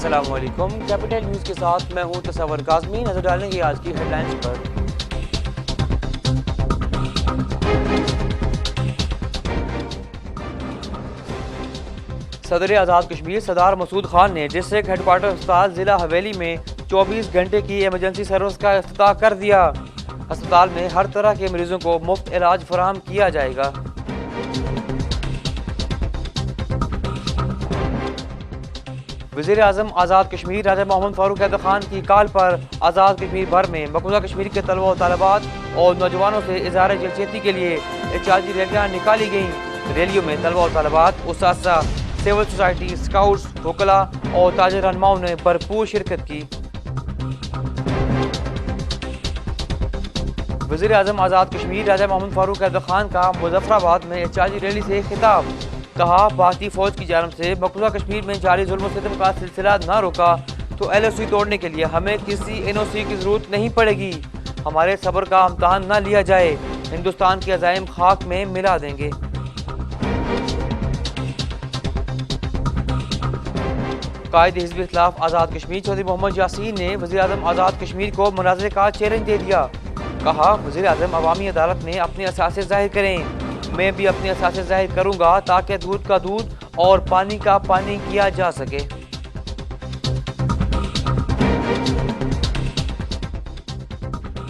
अस्सलामुअलैकुम। Capital news के साथ मैं हूं तसव्वुर काज़मी। नजर डालेंगे आज की हेडलाइंस पर। सदर आज़ाद कश्मीर सरदार मसूद खान ने डिस्ट्रिक्ट हेडक्वार्टर अस्पताल जिला हवेली में 24 घंटे की इमरजेंसी सर्विस का इफ्तिताह कर दिया। अस्पताल में हर तरह के मरीजों को मुफ्त इलाज फराहम किया जाएगा। वज़ीर आज़म आज़ाद कश्मीर राजा मोहम्मद फारूक हैदर खान की कॉल पर आज़ाद कश्मीर भर में मकबूजा कश्मीर के तलबा व तालिबात और नौजवानों से इज़हार यकजहती के लिए एहतजाजी रैलियाँ निकाली गईं। रैलियों में तलबा और तालिबात, उस्ताज़ा, सिविल सोसाइटी, स्काउट्स, वकला और ताजिर रहनुमाओं ने भरपूर शिरकत की। वज़ीर आज़म आज़ाद कश्मीर राजा मोहम्मद फारूक हैदर खान का मुजफ्फराबाद में एहतजाजी रैली से खिताब। कहा, भारतीय फौज की जानिब से मकबूजा कश्मीर में जारी जुल्म सितम का सिलसिला न रोका तो LOC तोड़ने के लिए हमें किसी NOC की जरूरत नहीं पड़ेगी। हमारे सब्र का इम्तहान न लिया जाए, हिंदुस्तान के अज़ाइम खाक में मिला देंगे। कायद हिज़्ब इख्तिलाफ आज़ाद कश्मीर चौधरी मोहम्मद यासीन ने वज़ीर आज़म आज़ाद कश्मीर को मुनाज़रे का चैलेंज दे दिया। कहा, वज़ीर आज़म अवामी अदालत में अपने असासे जाहिर करें, मैं भी अपने असासे जाहिर करूंगा ताकि दूध का दूध और पानी का पानी किया जा सके।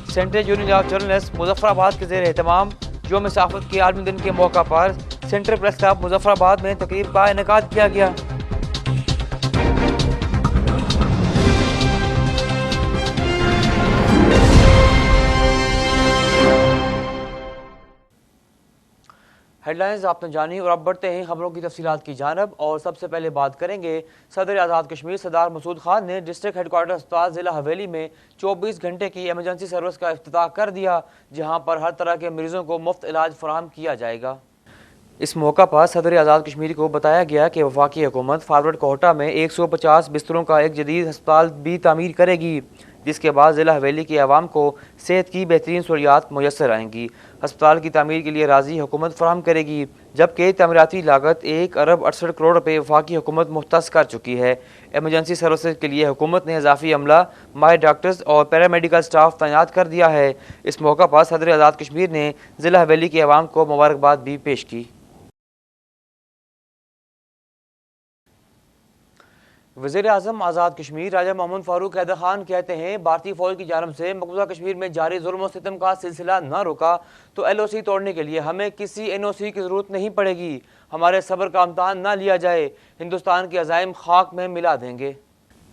Central union of journalist Muzaffarabad के ज़ेर एहतमाम यौम सहाफ़त के आलमी दिन के मौका पर सेंट्रल प्रेस क्लब मुजफ्फराबाद में तकरीब का इनेकाद किया गया। हेडलाइंस आपने जानी और अब बढ़ते हैं खबरों की तफसीलात की जानब। और सबसे पहले बात करेंगे सदर आज़ाद कश्मीर सरदार मसूद खान ने डिस्ट्रिक्ट हेडक्वार्टर अस्पताल जिला हवेली में 24 घंटे की इमरजेंसी सर्विस का इफ्तिताह कर दिया, जहां पर हर तरह के मरीजों को मुफ्त इलाज फराहम किया जाएगा। इस मौका पर सदर आज़ाद कश्मीर को बताया गया कि वफाकी हुकूमत फॉरवर्ड कोहटा में 150 बिस्तरों का एक जदीद अस्पताल भी तामीर करेगी, जिसके बाद ज़िला हवेली के अवाम को सेहत की बेहतरीन सहूलियात मुयसर आएंगी। अस्पताल की तामीर के लिए राजी हुकूमत फराहम करेगी, जबकि तमीराती लागत 1 अरब 68 करोड़ रुपये वफाकी हुकूमत मुख्तस कर चुकी है। एमरजेंसी सर्विसेज के लिए हुकूमत ने इजाफी अमला, माहिर डॉक्टर्स और पैरामेडिकल स्टाफ तैनात कर दिया है। इस मौका पर सदर आज़ाद कश्मीर ने ज़िला हवेली के अवाम को मुबारकबाद भी पेश की। वज़ीर आज़म आज़ाद कश्मीर राजा मोहम्मद फारूक हैदर खान कहते हैं, भारतीय फौज की जानिब से मकबूजा कश्मीर में जारी जुल्म सितम का सिलसिला न रोका तो LOC तोड़ने के लिए हमें किसी NOC की जरूरत नहीं पड़ेगी। हमारे सब्र का इम्तहान न लिया जाए, हिंदुस्तान के अज़ाइम खाक में मिला देंगे।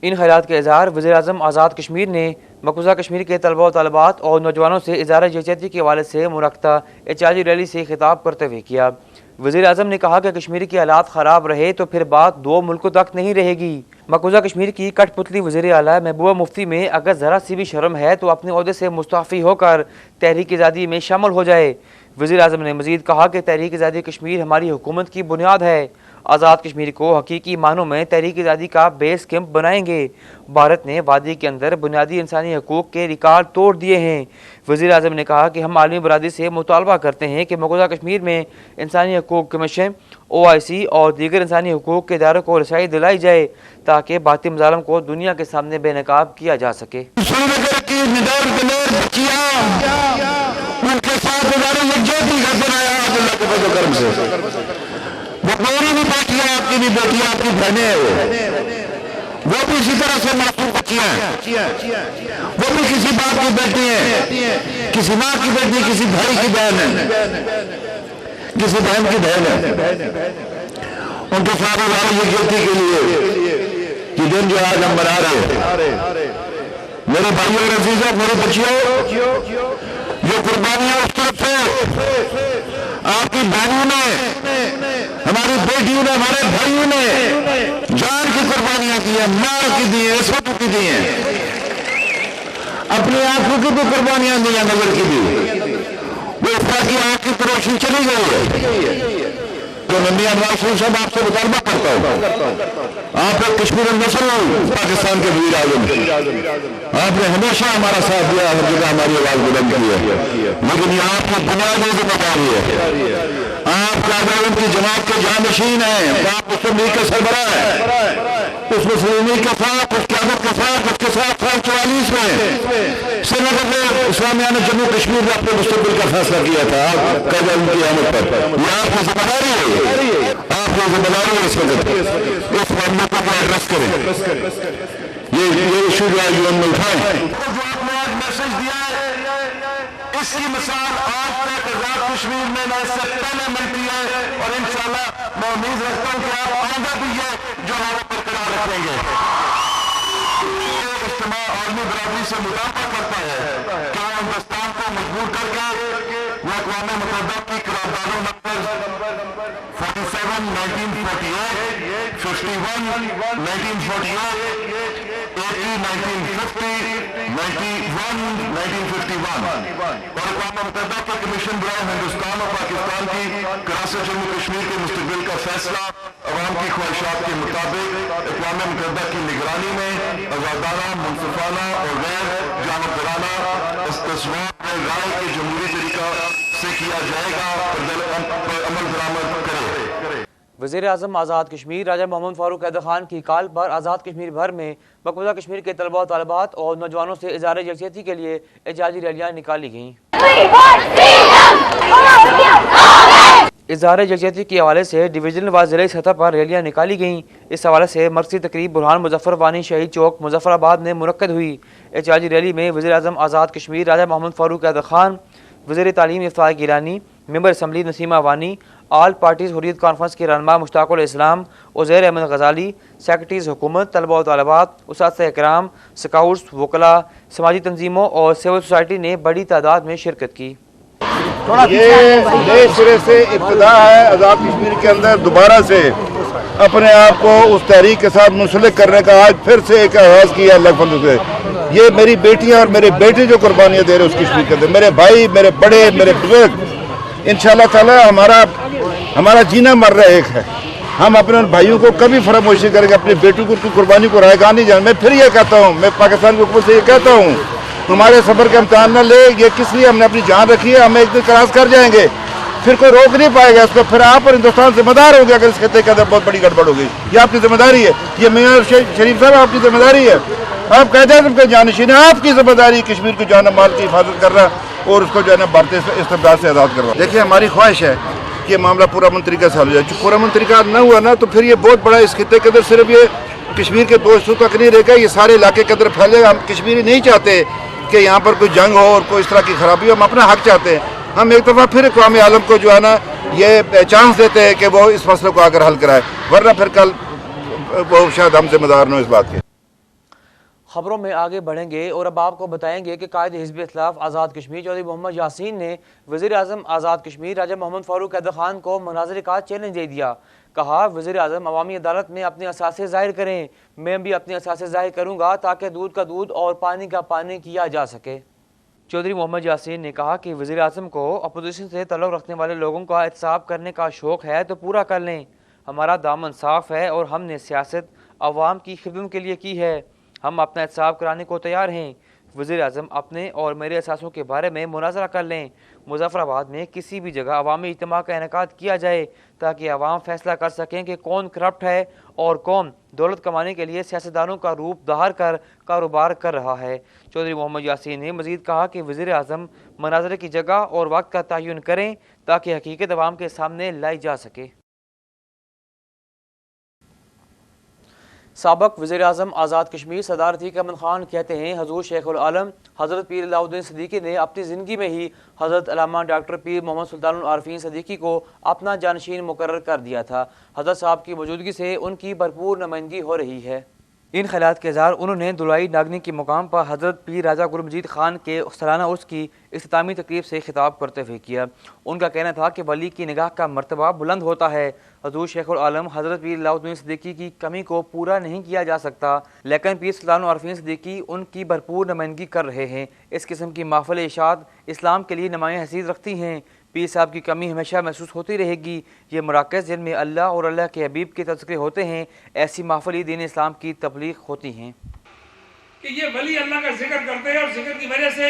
इन ख़यालात के इज़हार वज़ीर आज़म आज़ाद कश्मीर ने मकबूजा कश्मीर के तलबा व तालिबात और नौजवानों से इज़हार यकजहती के हवाले से मुनक्किदा एहतजाजी रैली से खिताब करते हुए किया। वज़ीर आज़म ने कहा कि कश्मीर के हालात ख़राब रहे तो फिर बात 2 मुल्कों तक नहीं रहेगी। मकबूजा कश्मीर की कठपुतली वज़ीर आला महबूबा मुफ्ती में अगर ज़रा सी भी शर्म है तो अपने ओहदे से मुस्तफ़ी होकर तहरीक आज़ादी में शामिल हो जाए। वज़ीर आज़म ने मज़ीद कहा कि तहरीक आज़ादी कश्मीर हमारी हुकूमत की बुनियाद है। आज़ाद कश्मीर को हकीकी मानों में तहरीक आज़ादी का बेस कैंप बनाएंगे। भारत ने वादी के अंदर बुनियादी इंसानी हकूक़ के रिकॉर्ड तोड़ दिए हैं। वज़ीर आज़म ने कहा कि हम आलमी बरादरी से मुतालबा करते हैं कि मकबूजा कश्मीर में इंसानी हकूक़ कमीशन, OIC और दीगर इंसानी हकूक़ के इदारों को रसाई दिलाई जाए ताकि बाती मज़ालिम को दुनिया के सामने बेनकाब किया जा सके। आपकी भी बेटियां, आपकी बहनें हैं, वो भी इसी तरह से मासूम बच्चियां हैं, वो भी किसी बाप की बेटी है, किसी माँ की बेटी, किसी भाई की बहन है, किसी बहन की बहन है। उनके साथ यकजहती के लिए कि दिन जो आज हम मना रहे हैं, मेरे भाइयों और अजीजों, मेरे बच्चियों, ये कुर्बानियां उस तरफ से आपकी बहनों ने, हमारी बेटियों ने, हमारे भाइयों ने जान की कुर्बानियां दी है, माल की दी है, इस्मत की दी है, अपनी आंखों की भी कुर्बानियां दी है, नजर की भी। वो इतना की आंख की रोशनी चली गई है। तो मैं मियां नवाज शरीफ साहब आपसे मुतालबा करता हूँ, आप एक कश्मीर नस्ल पाकिस्तान के वज़ीर आज़म, आपने हमेशा हमारा साथ दिया, हर जगह हमारी आवाज बुलंद की है, लेकिन ये आपकी बुनियादी जिम्मेदारी है। आप कायदे की जमात के जानशीन हैं, आप मुस्लिम लीग के सरबराह हैं, उस मुस्लिमी के साथ, उस क़यादत के साथ, उसके साथ साल 44 में श्रीनगर इस्लामिया ने जम्मू कश्मीर में अपने मुस्तकबिल का फैसला किया था। आप कल उनकी आमद पर यह आपकी जिम्मेदारी है, आपकी जिम्मेदारी है इस वक्त इस मामले को एड्रेस करें। ये इशू जो है यूएन में उठाएं। जो आपने आज मैसेज दिया है, इसकी मिसाल आज तक आजाद कश्मीर में न इससे पहले मिलती है, और इंशाल्लाह मैं उम्मीद रखता हूं कि आप आगे भी ये जो है बरकरार रखेंगे। इज्तिमा आलमी बराबरी से मुताबिक करता है कि वो हिंदुस्तान को मजबूर करके वो अक़वाम मुत्तहिदा की करारदादों नंबर 47 1948, 51 1948, 80 1950, 91 1951 और अक़वाम मुत्तहिदा के कमीशन बराए हिंदुस्तान और पाकिस्तान की कराची जम्मू कश्मीर के मुस्तकबिल का फैसला अवाम की ख्वाहिशात के मुताबिक अक़वाम मुत्तहिदा की निगरानी में आज़ादाना, मुनसिफाना और गैर जानबदाराना इस्तेमाल में राय के जमहूरी तरीका से किया जाएगा और अमल दरामद करे। वज़ीर आज़म आज़ाद कश्मीर राजा मोहम्मद फ़ारूक हैदर खान की कॉल पर आज़ाद कश्मीर भर में मकबूजा कश्मीर के तलबा तलबात और नौजवानों से इज़हार यकजहती के लिए एहतजाजी रैलियाँ निकाली गईं। इज़हार यकजहती के हवाले से डिवीजनल व ज़िले सतह पर रैलियाँ निकाली गईं। इस हवाले से मरकज़ी तकरीब बुरहान मुज़फ़्फ़र वानी शहीद चौक मुज़फ़्फ़राबाद में मुनक्कद हुई। एहतजाजी रैली में वज़ीर आज़म आज़ाद कश्मीर राजा मोहम्मद फ़ारूक हैदर खान, वज़ीर तालीम इफ्तार गिलानी, मेंबर असम्बली नसीमा वानी, आल पार्टीज़ हुर्रियत कॉन्फ्रेंस के रहनुमा मुश्ताकुल इस्लाम, उज़ैर अहमद गज़ाली, सेक्रेटरीज़ हुकूमत, तलबा और तलबात, उस्ताद इकराम, स्काउट्स, वकला, समाजी तंजीमों और सिविल सोसाइटी ने बड़ी तादाद में शिरकत की। ये नए सिरे से इब्तिदा है आज़ाद कश्मीर के अंदर दोबारा से अपने आप को उस तहरीक के साथ मुंसलिक करने का आज फिर से एक आगाज़ किया अल्लाह के फज़ल से। ये मेरी बेटियां और मेरे बेटे जो कुर्बानियाँ दे रहे हैं उस कश्मीर के अंदर, मेरे भाई, मेरे बड़े, मेरे बुजुर्ग, इंशाअल्लाह ताला हमारा जीना मरना एक है। हम अपने उन भाइयों को कभी फरामोशी करेंगे, अपने बेटों को कुर्बानी को रायगा नहीं जाए। मैं फिर ये कहता हूँ, मैं पाकिस्तान की हुकूमत से ये कहता हूँ, हमारे सफर का इम्तहान न ले। ये किस लिए हमने अपनी जान रखी है, हम एक दिन क्रॉस कर जाएंगे, फिर कोई रोक नहीं पाएगा इसको। फिर आप और हिंदुस्तान जिम्मेदार होंगे अगर इस खत्ते के अंदर बहुत बड़ी गड़बड़ हो गई। ये आपकी जिम्मेदारी है, ये मियां शरीफ साहब आपकी जिम्मेदारी है। आप कहते हैं तुमके जानशीन, आपकी जिम्मेदारी कश्मीर को जान माल की हिफाजत करना और उसको जो है ना भारतीय इस्तेमाल से आज़ाद करना। देखिए हमारी ख्वाहिश है कि मामला पूरा अमन तरीका से हल हो जाए। जो पूरा अमन तरीका न हुआ ना तो फिर ये बहुत बड़ा इस खत्ते के अंदर सिर्फ ये कश्मीर के दोस्तों तक नहीं रहेगा, ये सारे इलाके के अंदर फैलेगा। हम कश्मीरी नहीं चाहते कि यहाँ पर कोई जंग हो और कोई इस तरह की खराबी हो। हम अपना हक चाहते हैं। हम एक दफ़ा फिर अक़वाम आलम को जो है ना ये चांस देते हैं कि वो इस मसले को आकर हल कराए, वरना फिर कल वो शायद हम जिम्मेदार न हो इस बात के। खबरों में आगे बढ़ेंगे और अब आपको बताएंगे कि कायद हिज़्ब इख्तिलाफ आज़ाद कश्मीर चौधरी मोहम्मद यासीन ने वज़ीर आज़म आज़ाद कश्मीर राजा मोहम्मद फ़ारूक हैदर खान को मुनाज़रे का चैलेंज दे दिया। कहा, वज़ीर आज़म अवामी अदालत में अपने असासे ज़ाहिर करें, मैं भी अपने असासे ज़ाहिर करूँगा ताकि दूध का दूध और पानी का पानी किया जा सके। चौधरी मोहम्मद यासीन ने कहा कि वज़ीर आज़म को अपोजिशन से तल्लुक़ रखने वाले लोगों का एहतसाब करने का शौक़ है तो पूरा कर लें। हमारा दामन साफ़ है और हमने सियासत अवाम की खिदमत के लिए की है। हम अपना एहतसाब कराने को तैयार हैं। वज़ीर आज़म अपने और मेरे असासों के बारे में मुनाज़रा कर लें। मुज़फ़्फ़राबाद में किसी भी जगह अवामी इज्तिमा का इनेकाद किया जाए ताकि अवाम फैसला कर सकें कि कौन करप्ट है और कौन दौलत कमाने के लिए सियासतदानों का रूप धार कर कारोबार कर रहा है। चौधरी मोहम्मद यासीन ने मज़ीद कहा कि वज़ीर आज़म मुनाज़रे की जगह और वक्त का तयन करें ताकि हकीकत अवाम के सामने लाई जा सके। साबक वज़ीर आज़म आज़ाद कश्मीर सरदार अतीक अहमद खान कहते हैं, हज़ूर शेखुल आलम हज़रत पीर अलाउद्दीन सिद्दीकी ने अपनी ज़िंदगी में ही हज़रत अल्लामा डॉक्टर पीर मोहम्मद सुल्तानुल आरिफ़ीन सिद्दीकी को अपना जानशीन मुकर्रर कर दिया था। हज़रत साहब की मौजूदगी से उनकी भरपूर नुमाइंदगी हो रही है। इन ख़यालात के इज़हार उन्होंने दुलाई नागनी के मुकाम पर हज़रत पीर राजा गुरु मजीद खान के सालाना उर्स की इख्तितामी तकरीब से खिताब करते हुए किया। उनका कहना था कि वली की निगाह का मर्तबा बुलंद होता है। हज़ूर शेखुल आलम हज़रत पीर अलाउद्दीन सिद्दीकी की कमी को पूरा नहीं किया जा सकता, लेकिन पीर सुल्तानुल आरिफ़ीन सिद्दीकी उनकी भरपूर नुमाइंदगी कर रहे हैं। इस किस्म की महफ़िल इशाद इस्लाम के लिए नुमायाँ हैसियत रखती हैं। पीर साहब की कमी हमेशा महसूस होती रहेगी। ये मराकज़ जिनमें अल्लाह और अल्लाह के हबीब के तज़किरे होते हैं, ऐसी महफ़िल दीन इस्लाम की तबलीग होती हैं कि ये वली अल्लाह का जिक्र करते हैं और जिक्र की वजह से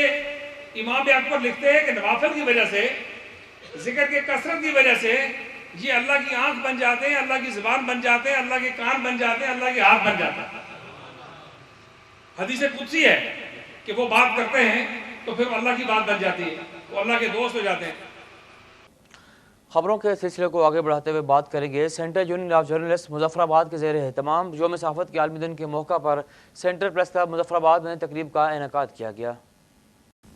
इमाम अकबर लिखते हैं कि नवाफिल की वजह से, जिक्र के कसरत की वजह से ये अल्लाह की आंख बन जाते हैं, अल्लाह की जुबान बन जाते हैं, अल्लाह के कान बन जाते हैं, अल्लाह के हाथ बन जाते हैं। हदीस कुदसी है कि वो बात करते हैं तो फिर अल्लाह की बात बन जाती है, वो अल्लाह के दोस्त हो जाते हैं। खबरों के सिलसिले को आगे बढ़ाते हुए बात करेंगे। Central union of journalist Muzaffarabad के ज़ेर तमाम यौम सहाफ़त के आलमी दिन के मौका पर सेंट्रल प्रेस क्लब मुजफ्फराबाद में तकरीब का इनेकाद किया गया।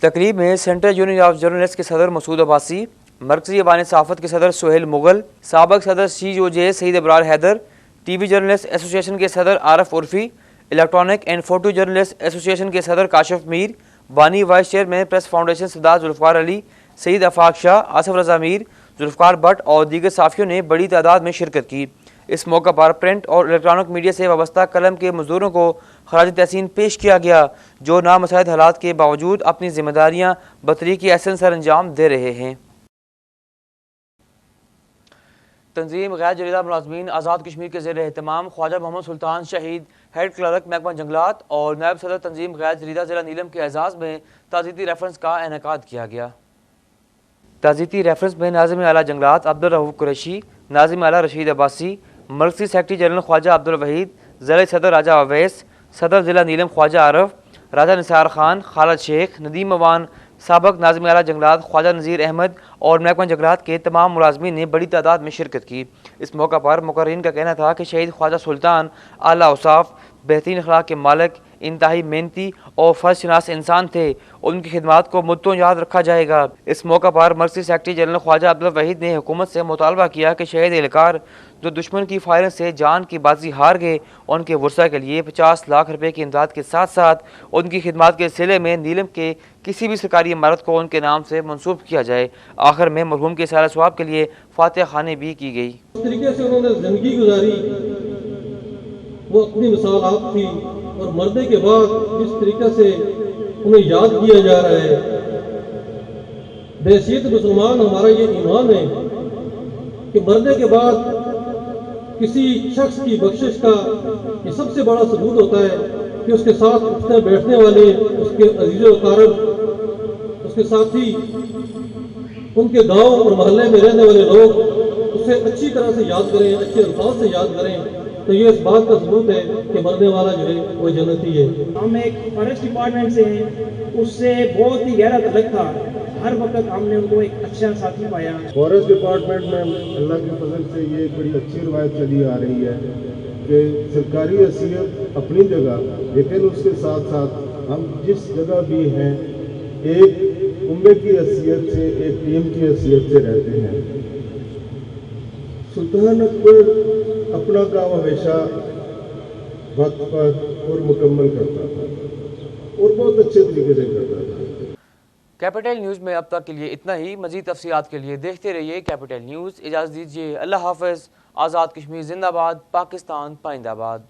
तकरीब में सेंट्रल यूनियन ऑफ जर्नलिस्ट के सदर मसूद अब्बासी, मरकज़ी अवान सहाफ़त के सदर सुहेल मुगल, साबिक़ सदर COJ Saeed Ibrar Haider, TV journalist association के सदर Arif Urfi, electronic and photo journalist association के सदर काशिफ मीर, बानी vice chairman press foundation Sardar Zulfar Ali, Saeed Afaq Shah, Asif Raza Mir, Zulfar Bhat और दीगर साफ़ियों ने बड़ी तादाद में शिरकत की। इस मौका पर प्रिंट और इलेक्ट्रॉनिक मीडिया से वाबस्ता कलम के मज़दूरों को खराज तहसीन पेश किया गया, जो नामसाइद हालात के बावजूद अपनी जिम्मेदारियाँ बतरीक़ एहसन सर अंजाम दे रहे हैं। तंजीम गैर जरीदा मुलाजमीन आज़ाद कश्मीर के ज़ेर एहतमाम ख्वाजा मोहम्मद सुल्तान शहीद हेड क्लर्क महकमा जंगलात और नायब सदर तंजीम गैर जरीदा ज़िला नीलम के एजाज़ में ताज़ीती रेफरेंस का इनेकाद किया गया। ताज़ीती रेफरेंस में नाज़िम आला जंगलात अब्दुल रऊफ़ कुरैशी, नाज़िम आला रशीद अब्बासी, मरकज़ी सेक्रेटरी जनरल ख्वाजा अब्दुल वहीद, ज़िला सदर राजा अवैस, सदर ज़िला नीलम ख्वाजा आरफ, राजा निसार खान, खालिद शेख, नदीम अवान, साबिक़ नाज़िम आला जंगलात ख्वाजा नज़ीर अहमद और महकमा जंगलात के तमाम मुलाजमीन ने बड़ी तादाद में शिरकत की। इस मौका पर मुकर्रीन का कहना था कि शहीद ख्वाजा सुल्तान आला औसाफ, बेहतरीन अखलाक के मालिक, इंतहाई मेहनती और फ़र्जशनास इंसान थे और उनकी खिदमात को मुद्दों याद रखा जाएगा। इस मौका पर मरकज़ी सेक्रेटरी जनरल ख्वाजा अब्दुल वहीद ने हुकूमत से मुतालबा किया कि शहीद एहलकार जो दुश्मन की फायरिंग से जान की बाजी हार गए, उनके वर्सा के लिए 50 लाख रुपए की इमदाद के साथ साथ उनकी खिदमात के सिले में नीलम के किसी भी सरकारी इमारत को उनके नाम से मंसूब किया जाए। आखिर में मरहूम के सारा सवाब के लिए फातिहा खानी भी की गई। इस तरीके से उन्होंने जिंदगी गुजारी, वो अपनी मिसालात थी और मरने के बाद जिस तरीके से उन्हें याद किया जा रहा है, बेहसीत मुसलमान हमारा ये ईमान है कि मरने के बाद किसी शख्स की बख्शिश का ये सबसे बड़ा सबूत होता है कि उसके साथ उठने बैठने वाले, उसके अजीज़ो अकारब, उसके साथी, उनके गांव और मोहल्ले में रहने वाले लोग उसे अच्छी तरह से याद करें, अच्छे अल्फाज से याद करें, तो ये इस बात का सबूत है कि मरने वाला जो है वो जन्नती है। हम एक फॉरेस्ट डिपार्टमेंट से हैं, उससे बहुत ही गहरा तल्लुक था। हर वक्त हमने उनको एक अच्छा साथी पाया। फॉरेस्ट डिपार्टमेंट में अल्लाह के फजल से ये एक बड़ी अच्छी रवायत चली आ रही है कि सरकारी हैसियत अपनी जगह, लेकिन उसके साथ साथ हम जिस जगह भी हैं एक उम्मे की हैसियत से, एक टीम की हैसियत से रहते हैं। सुल्तान अकबर अपना काम हमेशा वक्त पर और मुकम्मल करता था और बहुत अच्छे तरीके से करता था। कैपिटल न्यूज़ में अब तक के लिए इतना ही। मज़ीद तफसीलात के लिए देखते रहिए कैपिटल न्यूज़। इजाज़त दीजिए, अल्लाह हाफ़िज़। आज़ाद कश्मीर जिंदाबाद, पाकिस्तान पाइंदाबाद।